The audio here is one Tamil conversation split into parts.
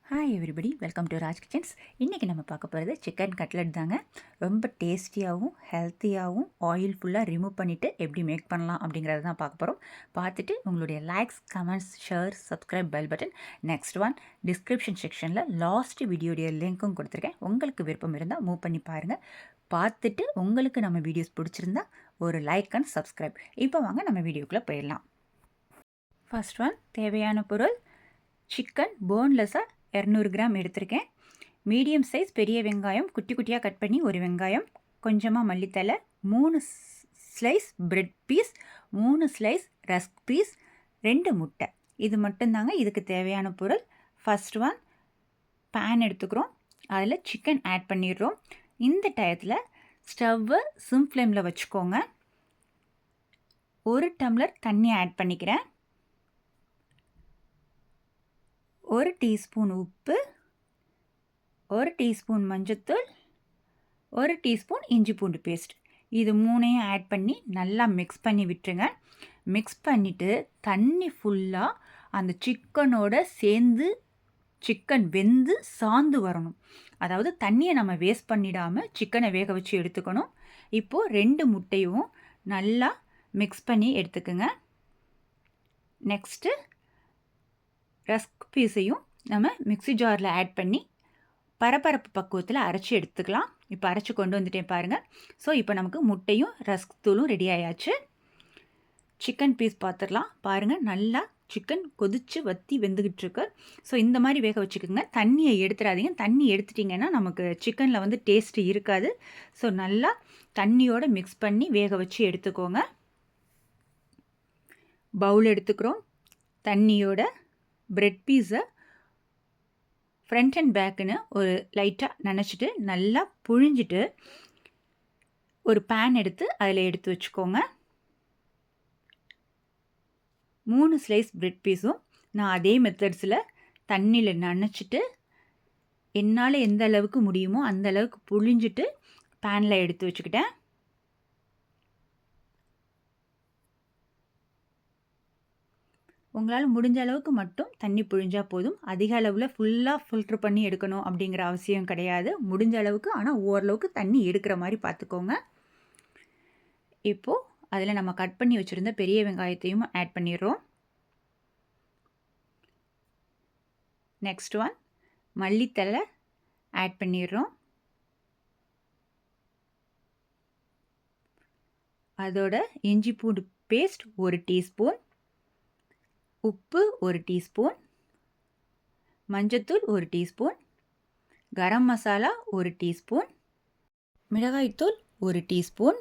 Hi everybody, welcome to Raj kitchens. இன்றைக்கி நம்ம பார்க்க போகிறது சிக்கன் கட்லெட் தாங்க. ரொம்ப டேஸ்டியாகவும் ஹெல்த்தியாகவும் ஆயில் ஃபுல்லாக ரிமூவ் பண்ணிவிட்டு எப்படி மேக் பண்ணலாம் அப்படிங்கிறத தான் பார்க்க போகிறோம். பார்த்துட்டு உங்களுடைய likes, comments, share, subscribe, bell button. Next one, description செக்ஷனில் லாஸ்ட் வீடியோடைய லிங்க்கும் கொடுத்துருக்கேன். உங்களுக்கு விருப்பம் இருந்தால் மூவ் பண்ணி பாருங்கள். பார்த்துட்டு உங்களுக்கு நம்ம வீடியோஸ் பிடிச்சிருந்தா ஒரு லைக் அண்ட் சப்ஸ்கிரைப். இப்போ வாங்க நம்ம வீடியோக்குள்ளே போயிடலாம். ஃபர்ஸ்ட் ஒன், தேவையான பொருள் சிக்கன் போன்லெஸ்ஸாக 200 கிராம் எடுத்திருக்கேன். மீடியம் சைஸ் பெரிய வெங்காயம் குட்டி குட்டியாக கட் பண்ணி ஒரு வெங்காயம், கொஞ்சமாக மல்லித்தலை, 3 slice bread piece, 3 slice rusk piece, 2 முட்டை. இது மட்டும்தாங்க இதுக்கு தேவையான பொருள். ஃபர்ஸ்ட் ஒன், பேன் எடுத்துக்கிறோம். அதில் சிக்கன் ஆட் பண்ணிடுறோம். இந்த டயத்தில் ஸ்டவ்வை சிம் ஃப்ளேமில் வச்சுக்கோங்க. 1 டம்ளர் தண்ணி ஆட் பண்ணிக்கிறேன். 1 டீஸ்பூன் உப்பு, 1 டீஸ்பூன் மஞ்சத்தூள், 1 டீஸ்பூன் இஞ்சி பூண்டு பேஸ்ட். இது மூணையும் ஆட் பண்ணி நல்லா மிக்ஸ் பண்ணி விட்டுருங்க. மிக்ஸ் பண்ணிவிட்டு தண்ணி ஃபுல்லாக அந்த சிக்கனோட சேர்ந்து சிக்கன் வெந்து சாந்து வரணும். அதாவது தண்ணியை நம்ம வேஸ்ட் பண்ணிடாமல் சிக்கனை வேக வச்சு எடுத்துக்கணும். இப்போது 2 முட்டையும் நல்லா மிக்ஸ் பண்ணி எடுத்துக்கோங்க. நெக்ஸ்ட்டு ரஸ்க் பீஸையும் நம்ம மிக்ஸி ஜாரில் ஆட் பண்ணி பரபரப்பு பக்குவத்தில் அரைச்சி எடுத்துக்கலாம். இப்போ அரைச்சி கொண்டு வந்துட்டேன் பாருங்கள். ஸோ இப்போ நமக்கு முட்டையும் ரஸ்க் தூளும் ரெடி ஆயாச்சு. சிக்கன் பீஸ் பார்த்துடலாம். பாருங்கள், நல்லா சிக்கன் கொதித்து வற்றி வெந்துக்கிட்டு இருக்கு. ஸோ இந்த மாதிரி வேக வச்சுக்கோங்க. தண்ணியை எடுத்துடாதீங்க. தண்ணி எடுத்துட்டிங்கன்னா நமக்கு சிக்கனில் வந்து டேஸ்ட்டு இருக்காது. ஸோ நல்லா தண்ணியோடு மிக்ஸ் பண்ணி வேக வச்சு எடுத்துக்கோங்க. பவுல் எடுத்துக்கிறோம். தண்ணியோட பிரெட் பீஸை ஃப்ரண்ட் அண்ட் பேக்குன்னு ஒரு லைட்டாக நனைச்சிட்டு நல்லா புழிஞ்சிட்டு ஒரு பேன் எடுத்து அதில் எடுத்து வச்சுக்கோங்க. 3 ஸ்லைஸ் பிரெட் பீஸும் நான் அதே மெத்தட்ஸில் தண்ணியில் நனைச்சிட்டு என்னால் எந்த அளவுக்கு முடியுமோ அந்த அளவுக்கு புழிஞ்சிட்டு பேனில் எடுத்து வச்சுக்கிட்டேன். உங்களால் முடிஞ்ச அளவுக்கு மட்டும் தண்ணி புழிஞ்சால் போதும். அதிக அளவில் ஃபுல்லாக ஃபில்ட்ரு பண்ணி எடுக்கணும் அப்படிங்கிற அவசியம் கிடையாது. முடிஞ்ச அளவுக்கு, ஆனால் ஓரளவுக்கு தண்ணி எடுக்கிற மாதிரி பார்த்துக்கோங்க. இப்போது அதில் நம்ம கட் பண்ணி வச்சுருந்த பெரிய வெங்காயத்தையும் ஆட் பண்ணிடுறோம். நெக்ஸ்ட் ஒன், மல்லித்தலை ஆட் பண்ணிடுறோம். அதோட இஞ்சி பூண்டு பேஸ்ட் 1 டீஸ்பூன், உப்பு 1 டீஸ்பூன், மஞ்சத்தூள் 1 டீஸ்பூன், கரம் மசாலா 1 டீஸ்பூன், மிளகாய்த்தூள் 1 teaspoon,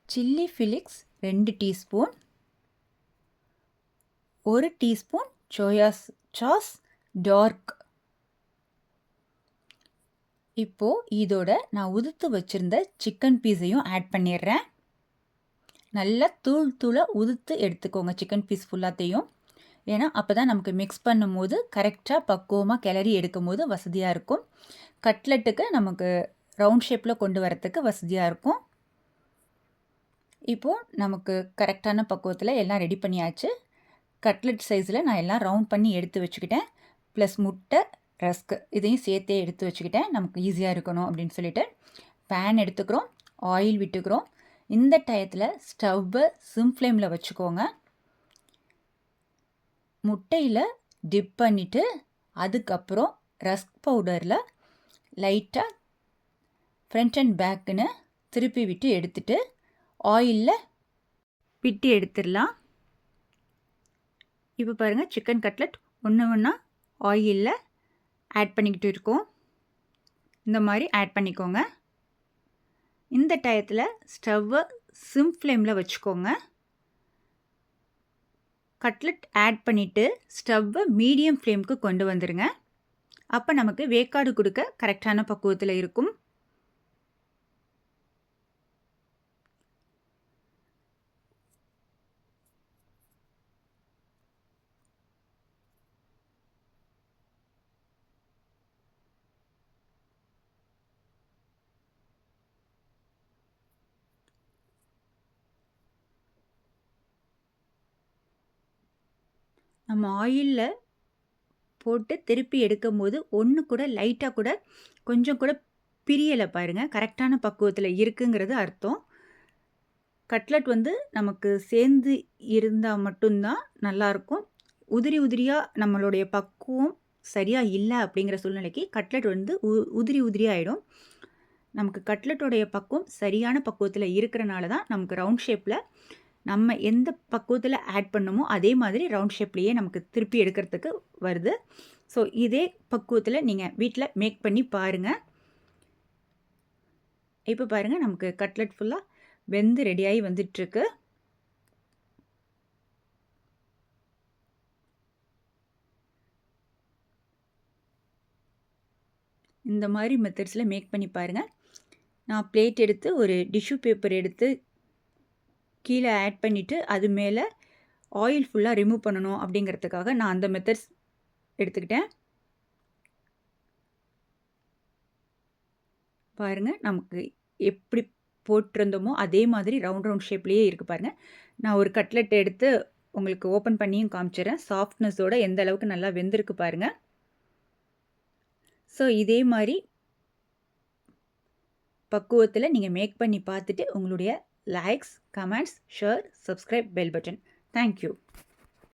chilli flakes 2 teaspoon, 1 teaspoon soya sauce dark. இப்போது இதோட நான் உதுத்து வச்சுருந்த சிக்கன் பீஸையும் ஆட் பண்ணிடுறேன். நல்லா தூளாக உதுத்து எடுத்துக்கோங்க சிக்கன் பீஸ் ஃபுல்லாத்தையும். ஏன்னா அப்போ தான் நமக்கு மிக்ஸ் பண்ணும்போது கரெக்டாக பக்குவமாக கிளறி எடுக்கும் போது வசதியாக இருக்கும். கட்லெட்டுக்கு நமக்கு ரவுண்ட் ஷேப்பில் கொண்டு வரத்துக்கு வசதியாக இருக்கும். இப்போது நமக்கு கரெக்டான பக்குவத்தில் எல்லாம் ரெடி பண்ணியாச்சு. கட்லெட் சைஸில் நான் எல்லாம் ரவுண்ட் பண்ணி எடுத்து வச்சுக்கிட்டேன். ப்ளஸ் முட்டை, ரஸ்க்கு இதையும் சேர்த்தே எடுத்து வச்சுக்கிட்டேன். நமக்கு ஈஸியாக இருக்கணும் அப்படின்னு சொல்லிட்டு பேன் எடுத்துக்கிறோம். ஆயில் விட்டுக்கிறோம். இந்த டயத்தில் ஸ்டவ்வை சிம் ஃப்ளேமில் வச்சுக்கோங்க. முட்டையில் டிப் பண்ணிவிட்டு அதுக்கப்புறம் ரஸ்க் பவுடரில் லைட்டாக ஃப்ரண்ட் அண்ட் பேக்குன்னு திருப்பி விட்டு எடுத்துட்டு ஆயிலில் விட்டு எடுத்துடலாம். இப்போ பாருங்கள், சிக்கன் கட்லெட் ஒன்று ஒன்றா ஆயிலில் ஆட் பண்ணிக்கிட்டு இருக்கோம். இந்த மாதிரி ஆட் பண்ணிக்கோங்க. இந்த டயத்தில் ஸ்டவ்வை சிம் ஃப்ளேமில் வச்சுக்கோங்க. கட்லெட் ஆட் பண்ணிவிட்டு ஸ்டவ்வை மீடியம் ஃப்ளேமுக்கு கொண்டு வந்துடுங்க. அப்போ நமக்கு வேக்காடு கொடுக்க கரெக்டான பக்குவத்தில் இருக்கும். நம்ம ஆயிலில் போட்டு திருப்பி எடுக்கும்போது ஒன்று கூட லைட்டாக கூட கொஞ்சம் கூட பிரியலை பாருங்கள். கரெக்டான பக்குவத்தில் இருக்குங்கிறது அர்த்தம். கட்லட் வந்து நமக்கு சேர்ந்து இருந்தால் மட்டும்தான் நல்லாயிருக்கும். உதிரி உதிரியாக நம்மளுடைய பக்குவம் சரியாக இல்லை அப்படிங்கிற சூழ்நிலைக்கு கட்லட் வந்து உதிரி உதிரியாக ஆகிடும். நமக்கு கட்லட்டோடைய பக்குவம் சரியான பக்குவத்தில் இருக்கிறனால தான் நமக்கு ரவுண்ட் ஷேப்பில் நம்ம எந்த பக்குவத்தில் ஆட் பண்ணமோ அதே மாதிரி ரவுண்ட் ஷேப்லேயே நமக்கு திருப்பி எடுக்கிறதுக்கு வருது. ஸோ இதே பக்குவத்தில் நீங்கள் வீட்டில் மேக் பண்ணி பாருங்கள். இப்போ பாருங்கள், நமக்கு கட்லட் ஃபுல்லாக வெந்து ரெடியாகி வந்துட்டுருக்கு. இந்த மாதிரி மெத்தட்ஸில் மேக் பண்ணி பாருங்கள். நான் பிளேட் எடுத்து ஒரு டிஷ்யூ பேப்பர் எடுத்து கீழே ஆட் பண்ணிவிட்டு அது மேலே ஆயில் ஃபுல்லாக ரிமூவ் பண்ணணும் அப்படிங்கிறதுக்காக நான் அந்த மெத்தட்ஸ் எடுத்துக்கிட்டேன். பாருங்கள், நமக்கு எப்படி போட்டிருந்தோமோ அதே மாதிரி ரவுண்ட் ஷேப்லேயே இருக்குது பாருங்கள். நான் ஒரு கட்லெட் எடுத்து உங்களுக்கு ஓப்பன் பண்ணியும் காமிச்சிடுறேன். சாஃப்ட்னஸோட எந்த அளவுக்கு நல்லா வெந்திருக்கு பாருங்கள். ஸோ இதே மாதிரி பக்குவத்தில் நீங்கள் மேக் பண்ணி பார்த்துட்டு உங்களுடைய likes, comments, share, subscribe, bell button. Thank you.